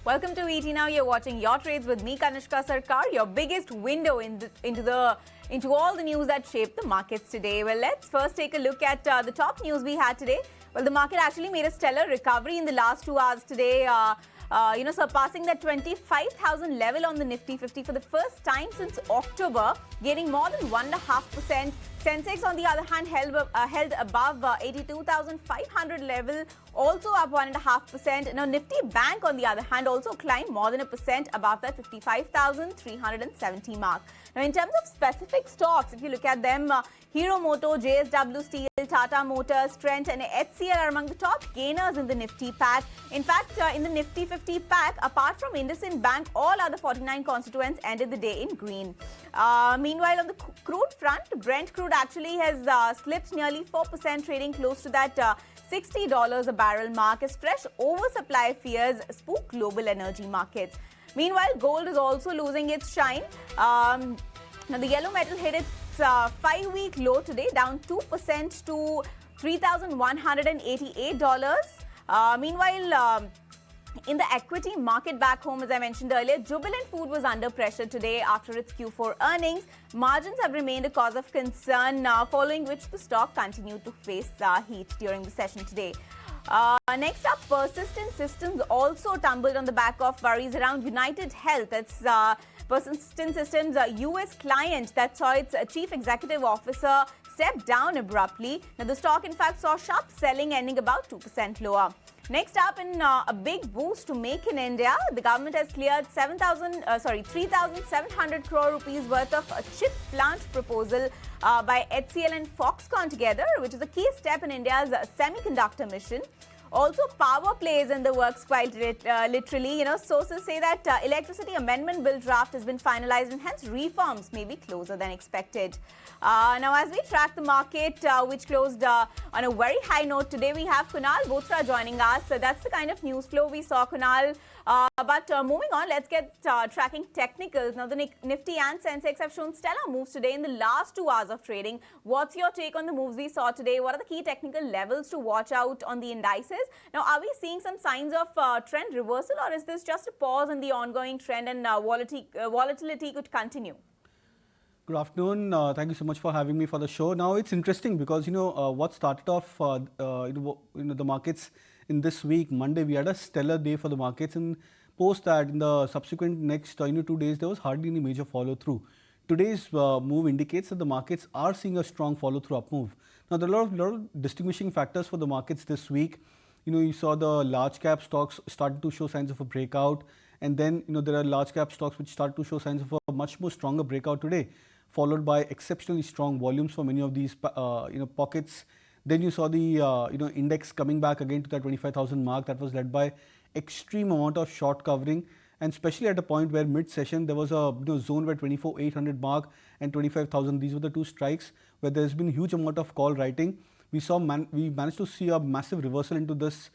Welcome to ET Now. You're watching Your Trades with me, Kanishka Sarkar, your biggest window into all the news that shaped the markets today. Well, let's first take a look at the top news we had today. Well, the market actually made a stellar recovery in the last 2 hours today. Surpassing that 25,000 level on the Nifty 50 for the first time since October, gaining more than 1.5%. Sensex, on the other hand, held above 82,500 level, also up 1.5%. Now, Nifty Bank, on the other hand, also climbed more than 1% above that 55,370 mark. Now, in terms of specific stocks, if you look at them, Hero Moto, JSW Steel, Tata Motors, Trent and HCL are among the top gainers in the Nifty pack. In fact, in the Nifty 50 pack, apart from IndusInd Bank, all other 49 constituents ended the day in green. Meanwhile, on the crude front, Brent crude actually has slipped nearly 4%, trading close to that $60 a barrel mark as fresh oversupply fears spook global energy markets. Meanwhile, gold is also losing its shine. Now, the yellow metal hit its 5-week low today, down 2% to $3,188. Meanwhile, in the equity market back home, as I mentioned earlier, Jubilant Food was under pressure today after its Q4 earnings. Margins have remained a cause of concern, following which the stock continued to face heat during the session today. Next up, Persistent Systems also tumbled on the back of worries around United Health. That's Persistent Systems' U.S. client that saw its chief executive officer step down abruptly. Now, the stock, in fact, saw sharp selling, ending about 2% lower. Next up, in a big boost to Make in India, the government has cleared 3,700 crore rupees worth of a chip plant proposal by HCL and Foxconn together, which is a key step in India's semiconductor mission. Also, power plays in the works quite literally. Sources say that electricity amendment bill draft has been finalized and hence reforms may be closer than expected. Now, as we track the market, which closed on a very high note today, we have Kunal Bothra joining us. So that's the kind of news flow we saw, Kunal. But moving on, let's get tracking technicals. Now, the Nifty and Sensex have shown stellar moves today in the last 2 hours of trading. What's your take on the moves we saw today? What are the key technical levels to watch out on the indices? Now, are we seeing some signs of trend reversal, or is this just a pause in the ongoing trend and volatility could continue? Good afternoon. Thank you so much for having me for the show. Now, it's interesting because, what started off, the markets in this week, Monday, we had a stellar day for the markets, and post that in the subsequent next 2 days, there was hardly any major follow-through. Today's move indicates that the markets are seeing a strong follow-through up move. Now, there are a lot of distinguishing factors for the markets this week. You saw the large cap stocks started to show signs of a breakout, and then there are large cap stocks which start to show signs of a much more stronger breakout today, followed by exceptionally strong volumes for many of these pockets. Then you saw the index coming back again to that 25,000 mark. That was led by extreme amount of short covering, and especially at a point where mid-session there was a zone where 24,800 mark and 25,000. These were the two strikes where there's been huge amount of call writing. We managed to see a massive reversal into this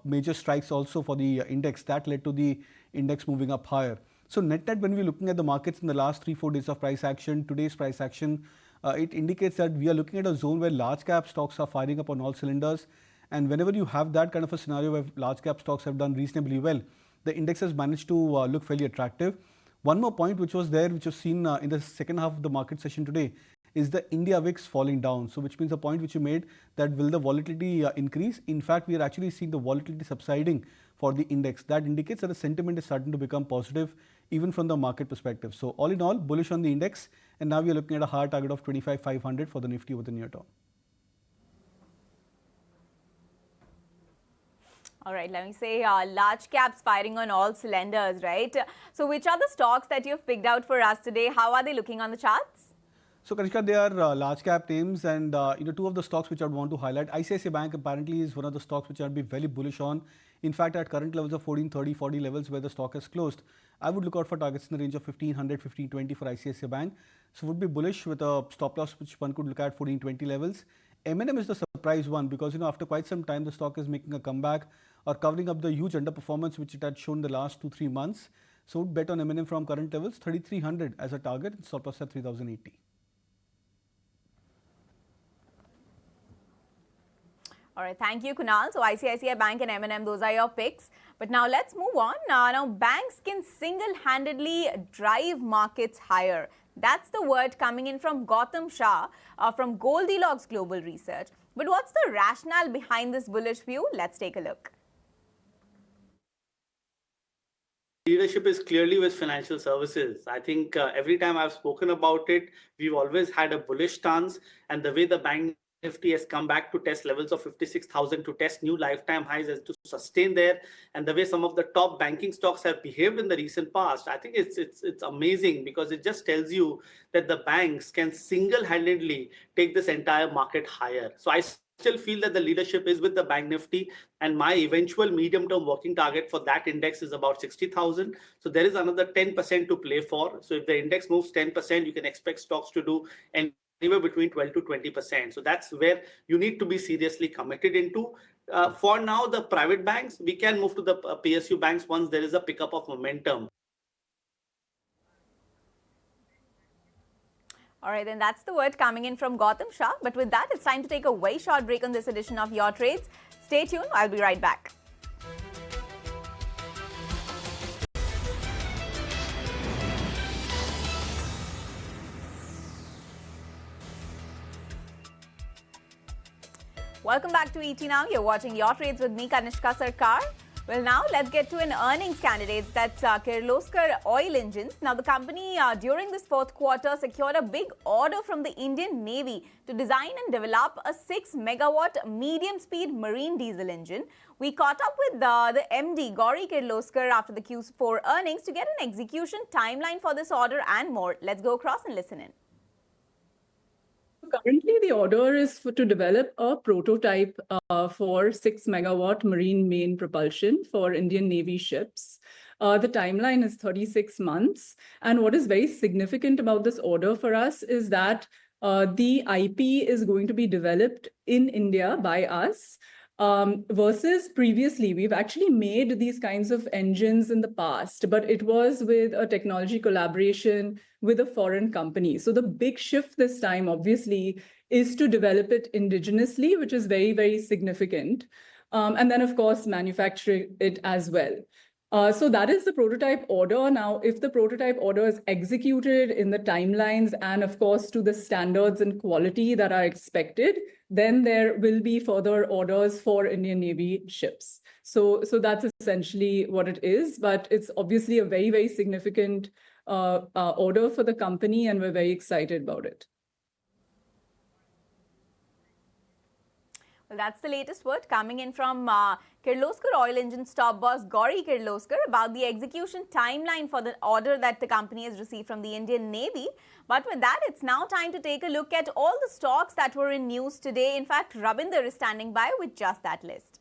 major strikes also for the index. That led to the index moving up higher. So net, when we're looking at the markets in the last 3-4 days of price action, today's price action, it indicates that we are looking at a zone where large cap stocks are firing up on all cylinders. And whenever you have that kind of a scenario where large cap stocks have done reasonably well, the index has managed to look fairly attractive. One more point which was seen in the second half of the market session today is the India VIX falling down. So which means the point which you made, that will the volatility increase? In fact, we are actually seeing the volatility subsiding for the index. That indicates that the sentiment is starting to become positive even from the market perspective. So all in all, bullish on the index, and now we are looking at a higher target of 25,500 for the Nifty over the near term. All right, let me say large caps firing on all cylinders, right? So which are the stocks that you've picked out for us today? How are they looking on the charts? So Kanishka, they are large cap names, and two of the stocks which I would want to highlight. ICICI Bank apparently is one of the stocks which I'd be very bullish on. In fact, at current levels of 1430, 40 levels where the stock has closed, I would look out for targets in the range of 1500, 1520 for ICICI Bank. So would be bullish with a stop loss which one could look at 1420 levels. M&M is the surprise one because after quite some time the stock is making a comeback or covering up the huge underperformance which it had shown the last 2-3 months. So would bet on M&M from current levels 3300 as a target and stop loss at 3080. All right, thank you, Kunal. So ICICI Bank and M&M, those are your picks. But now let's move on. Now banks can single-handedly drive markets higher. That's the word coming in from Gautam Shah from Goldilocks Global Research. But what's the rationale behind this bullish view? Let's take a look. Leadership is clearly with financial services. I think every time I've spoken about it, we've always had a bullish stance, and the way the bank Nifty has come back to test levels of 56,000 to test new lifetime highs and to sustain there, and the way some of the top banking stocks have behaved in the recent past, I think it's amazing, because it just tells you that the banks can single-handedly take this entire market higher. So I still feel that the leadership is with the bank Nifty, and my eventual medium-term working target for that index is about 60,000. So there is another 10% to play for. So if the index moves 10%, you can expect stocks to do anywhere between 12 to 20%. So that's where you need to be seriously committed into. For now, the private banks, we can move to the PSU banks once there is a pickup of momentum. All right, then that's the word coming in from Gautam Shah. But with that, it's time to take a very short break on this edition of Your Trades. Stay tuned. I'll be right back. Welcome back to ET Now. You're watching Your Trades with me, Kanishka Sarkar. Well, now let's get to an earnings candidate. That's Kirloskar Oil Engines. Now, the company during this fourth quarter secured a big order from the Indian Navy to design and develop a 6-megawatt medium-speed marine diesel engine. We caught up with the MD, Gauri Kirloskar, after the Q4 earnings to get an execution timeline for this order and more. Let's go across and listen in. Currently, the order is to develop a prototype for 6-megawatt marine main propulsion for Indian Navy ships. The timeline is 36 months. And what is very significant about this order for us is that the IP is going to be developed in India by us. Versus previously, we've actually made these kinds of engines in the past, but it was with a technology collaboration with a foreign company. So the big shift this time, obviously, is to develop it indigenously, which is very, very significant. And then, of course, manufacture it as well. So that is the prototype order. Now, if the prototype order is executed in the timelines and, of course, to the standards and quality that are expected, then there will be further orders for Indian Navy ships. So that's essentially what it is. But it's obviously a very, very significant order for the company, and we're very excited about it. Well, that's the latest word coming in from Kirloskar Oil Engines top boss Gauri Kirloskar about the execution timeline for the order that the company has received from the Indian Navy. But with that, it's now time to take a look at all the stocks that were in news today. In fact, Rabinder is standing by with just that list.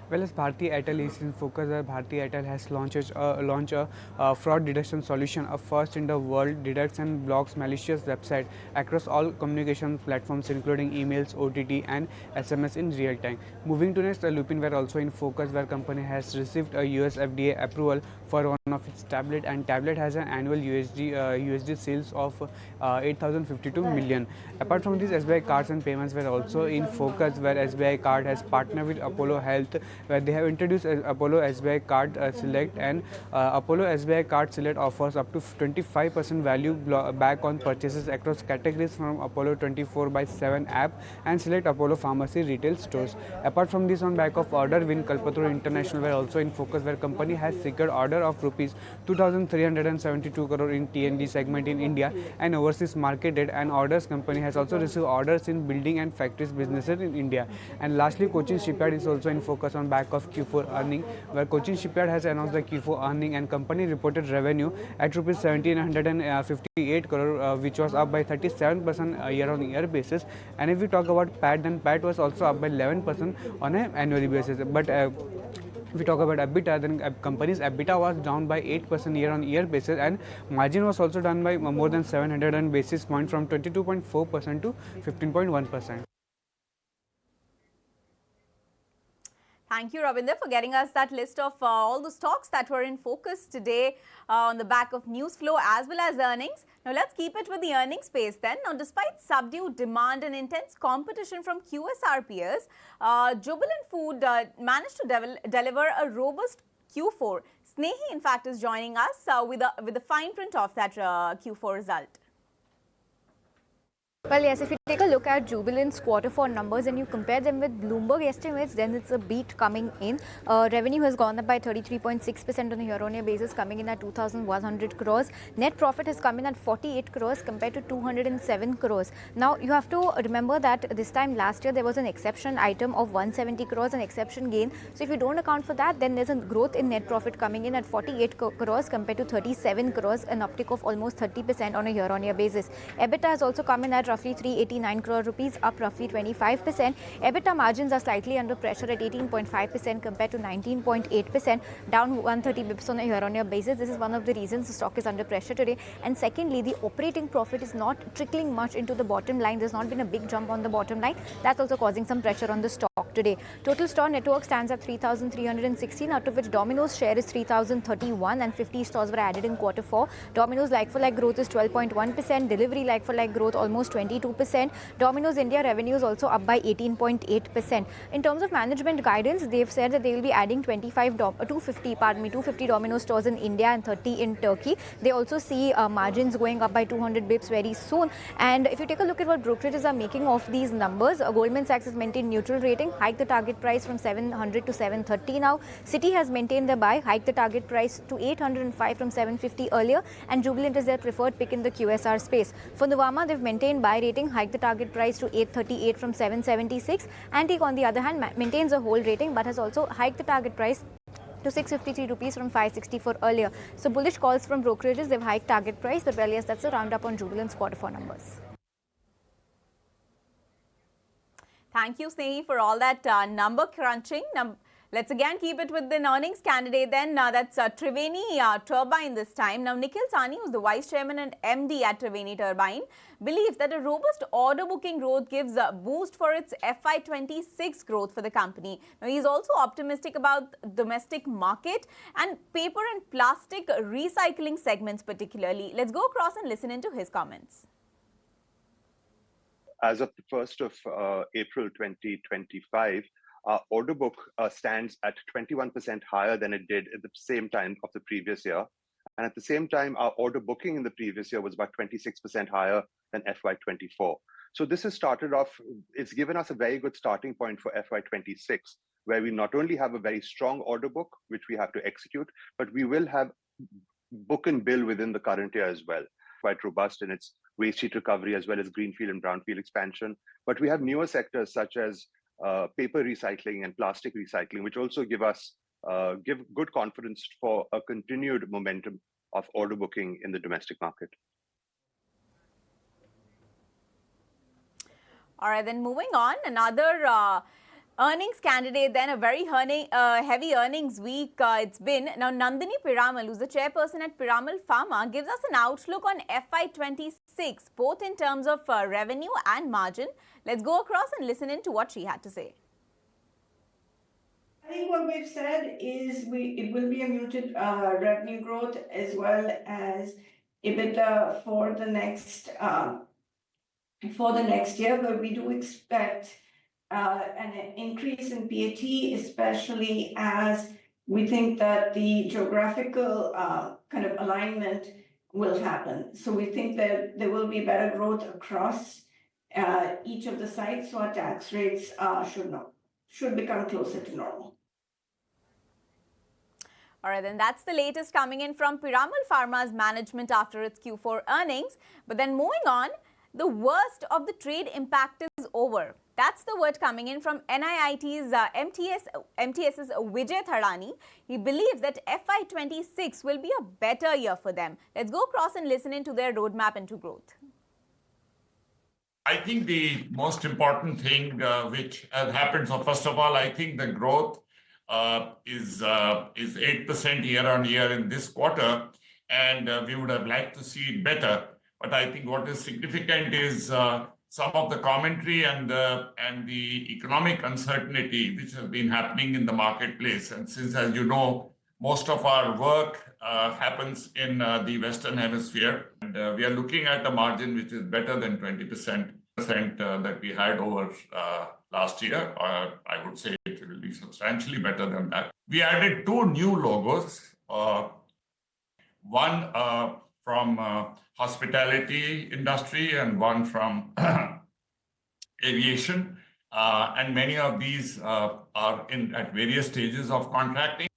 Well, as Bharti Airtel is in focus, Bharti Airtel has launched a fraud detection solution, a first in the world, detects and blocks malicious website across all communication platforms, including emails, OTT, and SMS in real time. Moving to next, Lupin were also in focus, where company has received a US FDA approval for one of its tablet, and tablet has an annual USD sales of 8,052 million. Apart from this, SBI cards and payments were also in focus, where SBI card has partnered with Apollo Health, where they have introduced Apollo SBI Card Select, and Apollo SBI Card Select offers up to 25% value back on purchases across categories from Apollo 24/7 app and select Apollo Pharmacy retail stores. Apart from this, on back of order win, Kalpataru International were also in focus, where company has secured order of rupees 2,372 crore in T&D segment in India and overseas marketed, and orders company has also received orders in building and factories businesses in India. And lastly, Cochin Shipyard is also in focus on back of Q4 earning, where Cochin Shipyard has announced the Q4 earning, and company reported revenue at rupees 1,758 crore, which was up by 37% year-on-year basis. And if we talk about PAT, then PAT was also up by 11% on an annual basis. But if we talk about EBITDA, then company's EBITDA was down by 8% year-on-year basis, and margin was also down by more than 700 basis points from 22.4% to 15.1%. Thank you, Ravinder, for getting us that list of all the stocks that were in focus today on the back of news flow as well as earnings. Now, let's keep it with the earnings space then. Now, despite subdued demand and intense competition from QSR peers, Jubilant Food managed to deliver a robust Q4. Snehi, in fact, is joining us with the fine print of that Q4 result. Well, yes, if you take a look at Jubilant's Q4 numbers and you compare them with Bloomberg estimates, then it's a beat coming in. Revenue has gone up by 33.6% on a year-on-year basis, coming in at 2,100 crores. Net profit has come in at 48 crores compared to 207 crores. Now, you have to remember that this time last year, there was an exception item of 170 crores, an exception gain. So, if you don't account for that, then there's a growth in net profit coming in at 48 crores compared to 37 crores, an uptick of almost 30% on a year-on-year basis. EBITDA has also come in at roughly 389 crore rupees, up roughly 25%. EBITDA margins are slightly under pressure at 18.5% compared to 19.8%, down 130 bips on a year-on-year basis. This is one of the reasons the stock is under pressure today. And secondly, the operating profit is not trickling much into the bottom line. There's not been a big jump on the bottom line. That's also causing some pressure on the stock today. Total store network stands at 3,316, out of which Domino's share is 3,031 and 50 stores were added in Q4. Domino's like-for-like growth is 12.1%, delivery like-for-like growth almost 22%. Domino's India revenue is also up by 18.8%. In terms of management guidance, they've said that they will be adding 250 Domino's stores in India and 30 in Turkey. They also see margins going up by 200 bips very soon. And if you take a look at what brokerages are making of these numbers, Goldman Sachs has maintained neutral rating, hiked the target price from 700 to 730 now. Citi has maintained the buy, hiked the target price to 805 from 750 earlier, and Jubilant is their preferred pick in the QSR space. For Nuvama, they've maintained buy rating, hiked the target price to 838 from 776. Antique, on the other hand, maintains a hold rating but has also hiked the target price to 653 rupees from 564 earlier. So bullish calls from brokerages, they've hiked target price, but well, yes, that's a roundup on Jubilant's Q4 numbers. Thank you, Snehi, for all that number crunching. Let's again keep it with the earnings candidate then. That's Triveni Turbine this time. Now, Nikhil Sani, who's the Vice Chairman and MD at Triveni Turbine, believes that a robust order booking growth gives a boost for its FY26 growth for the company. Now, he's also optimistic about domestic market and paper and plastic recycling segments particularly. Let's go across and listen into his comments. As of the 1st of April 2025, our order book stands at 21% higher than it did at the same time of the previous year. And at the same time, our order booking in the previous year was about 26% higher than FY24. So this has started off, it's given us a very good starting point for FY26, where we not only have a very strong order book, which we have to execute, but we will have book and bill within the current year as well. Quite robust in its waste heat recovery as well as greenfield and brownfield expansion. But we have newer sectors such as paper recycling and plastic recycling, which also give good confidence for a continued momentum of order booking in the domestic market. All right, then moving on, another earnings candidate, then a very heavy earnings week it's been. Now, Nandini Piramal, who's the chairperson at Piramal Pharma, gives us an outlook on FY26, both in terms of revenue and margin. Let's go across and listen in to what she had to say. I think what we've said is it will be a muted revenue growth as well as EBITDA for the next year, but we do expect an increase in PAT, especially as we think that the geographical kind of alignment will happen. So we think that there will be better growth across each of the sites, so our tax rates should become closer to normal. All right, then that's the latest coming in from Piramal Pharma's management after its Q4 earnings. But then moving on, the worst of the trade impact is over. That's the word coming in from NIIT's MTS's Vijay Thadani. He believes that FY26 will be a better year for them. Let's go across and listen into their roadmap into growth. I think the most important thing which has happened, so first of all, I think the growth is 8% year on year in this quarter, and we would have liked to see it better. But I think what is significant is some of the commentary and the economic uncertainty which has been happening in the marketplace. And since, as you know, most of our work happens in the Western Hemisphere, and we are looking at a margin which is better than 20% that we had over last year. I would say it will be substantially better than that. We added 2 new logos. One from hospitality industry and one from aviation, and many of these are at various stages of contracting.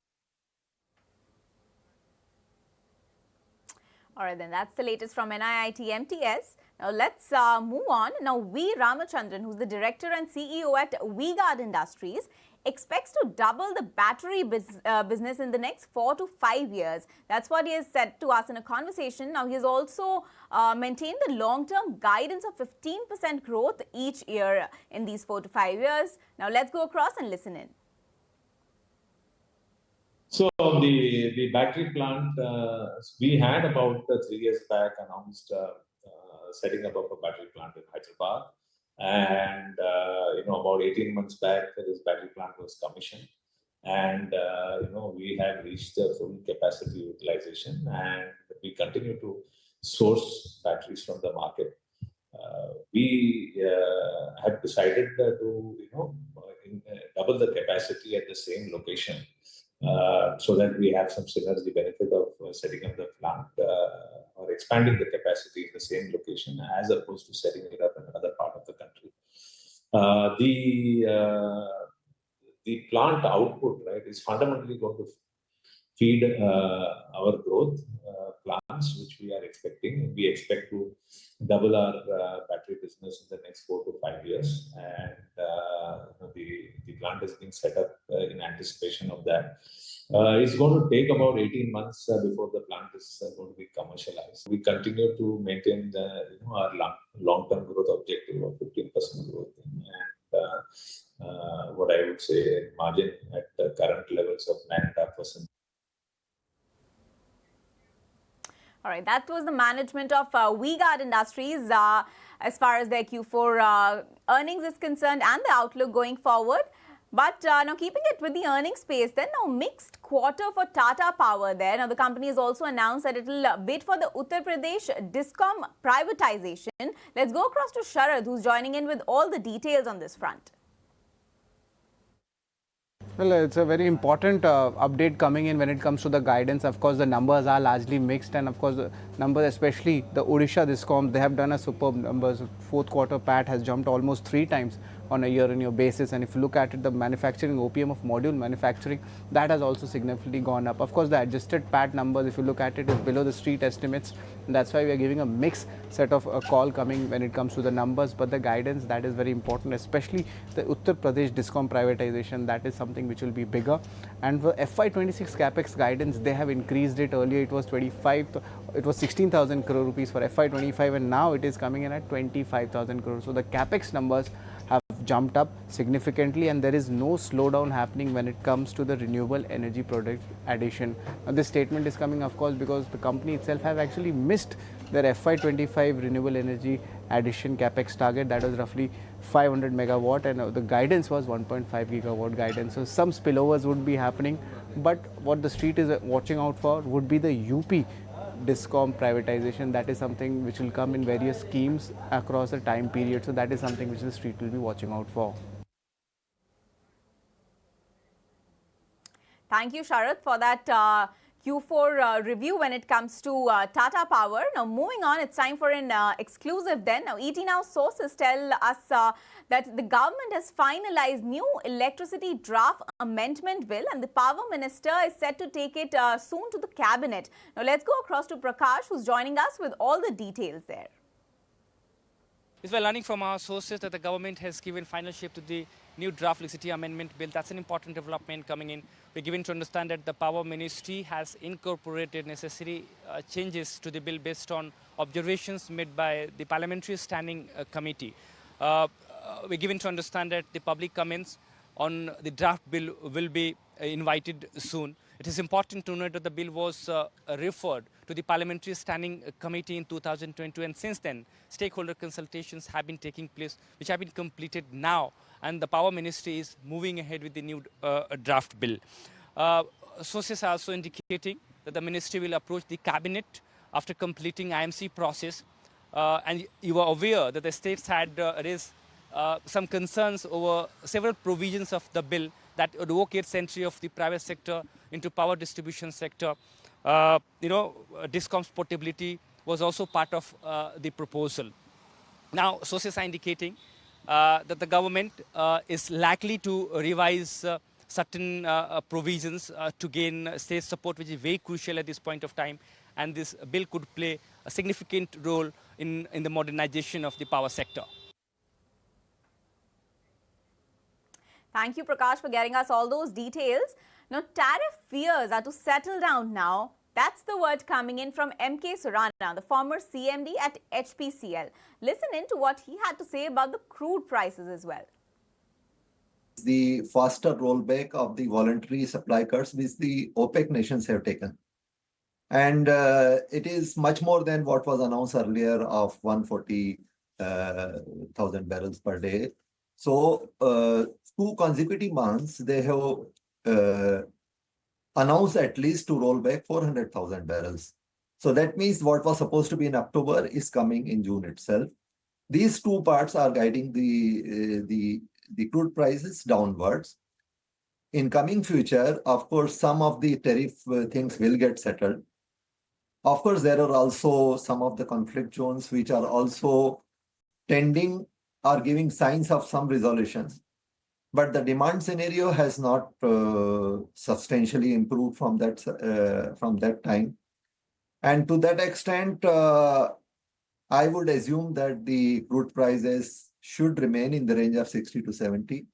All right, then that's the latest from NIIT MTS. Now let's move on. Now V. Ramachandran, who's the director and CEO at V-Guard Industries, expects to double the battery business in the next 4 to 5 years. That's what he has said to us in a conversation. Now he has also maintained the long-term guidance of 15% growth each year in these 4 to 5 years. Now let's go across and listen in. So the battery plant, we had about 3 years back announced setting up of a battery plant in Hyderabad. And, about 18 months back, this battery plant was commissioned. And, we have reached the full capacity utilization, and we continue to source batteries from the market. We have decided to, double the capacity at the same location so that we have some synergy benefit of setting up the plant or expanding the capacity in the same location as opposed to setting it up in another part of the country. The plant output, right, is fundamentally going to feed our growth plans, which we are expecting. We expect to double our battery business in the next 4 to 5 years, and the plant is being set up in anticipation of that. It's going to take about 18 months before the plant is going to be commercialized. We continue to maintain our long-term growth objective of 15% growth, and what I would say margin at the current levels of 9.5%. All right, that was the management of V-Guard Industries as far as their Q4 earnings is concerned and the outlook going forward. But now keeping it with the earnings space, then now mixed quarter for Tata Power there. Now the company has also announced that it will bid for the Uttar Pradesh Discom privatization. Let's go across to Sharad, who's joining in with all the details on this front. Well, it's a very important update coming in when it comes to the guidance. Of course, the numbers are largely mixed, and of course, the numbers, especially the Odisha Discom, they have done a superb numbers. Fourth quarter PAT has jumped almost 3 times on a year-on-year basis, and if you look at it, the manufacturing OPM of module manufacturing, that has also significantly gone up. Of course, the adjusted PAT numbers, if you look at it, is below the street estimates, and that's why we are giving a mixed set of a call coming when it comes to the numbers. But the guidance, that is very important, especially the Uttar Pradesh Discom privatization. That is something which will be bigger. And for FY26 capex guidance, they have increased it. Earlier it was 16,000 crore rupees for FY25, and now it is coming in at 25,000 crore. So the capex numbers have jumped up significantly, and there is no slowdown happening when it comes to the renewable energy product addition. Now, this statement is coming, of course, because the company itself have actually missed their FY25 renewable energy addition capex target. That was roughly 500 megawatt, and the guidance was 1.5 gigawatt guidance. So some spillovers would be happening, but what the street is watching out for would be the UP Discom privatization. That is something which will come in various schemes across a time period. So that is something which the street will be watching out for. Thank you, Sharad, for that Q4 review when it comes to Tata Power. Now, moving on, it's time for an exclusive then. Now, ET Now sources tell us that the government has finalized new electricity draft amendment bill, and the power minister is set to take it soon to the cabinet. Now, let's go across to Prakash, who's joining us with all the details there. Yes, we're learning from our sources that the government has given final shape to the new draft electricity amendment bill. That's an important development coming in. We're given to understand that the Power Ministry has incorporated necessary changes to the bill based on observations made by the Parliamentary Standing Committee. We're given to understand that the public comments on the draft bill will be invited soon. It is important to note that the bill was referred to the Parliamentary Standing Committee in 2022, and since then, stakeholder consultations have been taking place, which have been completed now, and the Power Ministry is moving ahead with the new draft bill. Sources are also indicating that the Ministry will approach the Cabinet after completing IMC process, and you are aware that the states had raised some concerns over several provisions of the bill that advocates entry of the private sector into power distribution sector. Discom's portability was also part of the proposal. Now, sources are indicating that the government is likely to revise certain provisions to gain state support, which is very crucial at this point of time. And this bill could play a significant role in the modernization of the power sector. Thank you, Prakash, for getting us all those details. Now, tariff fears are to settle down now. That's the word coming in from M.K. Surana, the former CMD at HPCL. Listen in to what he had to say about the crude prices as well. The faster rollback of the voluntary supply cuts which the OPEC nations have taken. And it is much more than what was announced earlier of 140,000 barrels per day. So 2 consecutive months, they have announced at least to roll back 400,000 barrels. So that means what was supposed to be in October is coming in June itself. These 2 parts are guiding the crude prices downwards. In coming future, of course, some of the tariff things will get settled. Of course, there are also some of the conflict zones which are also tending or giving signs of some resolutions. But the demand scenario has not substantially improved from that time. And to that extent, I would assume that the crude prices should remain in the range of 60 to 70.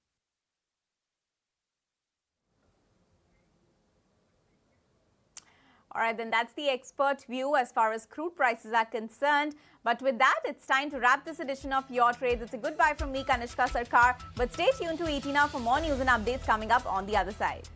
All right, then that's the expert view as far as crude prices are concerned. But with that, it's time to wrap this edition of Your Trades. It's a goodbye from me, Kanishka Sarkar. But stay tuned to ET Now for more news and updates coming up on the other side.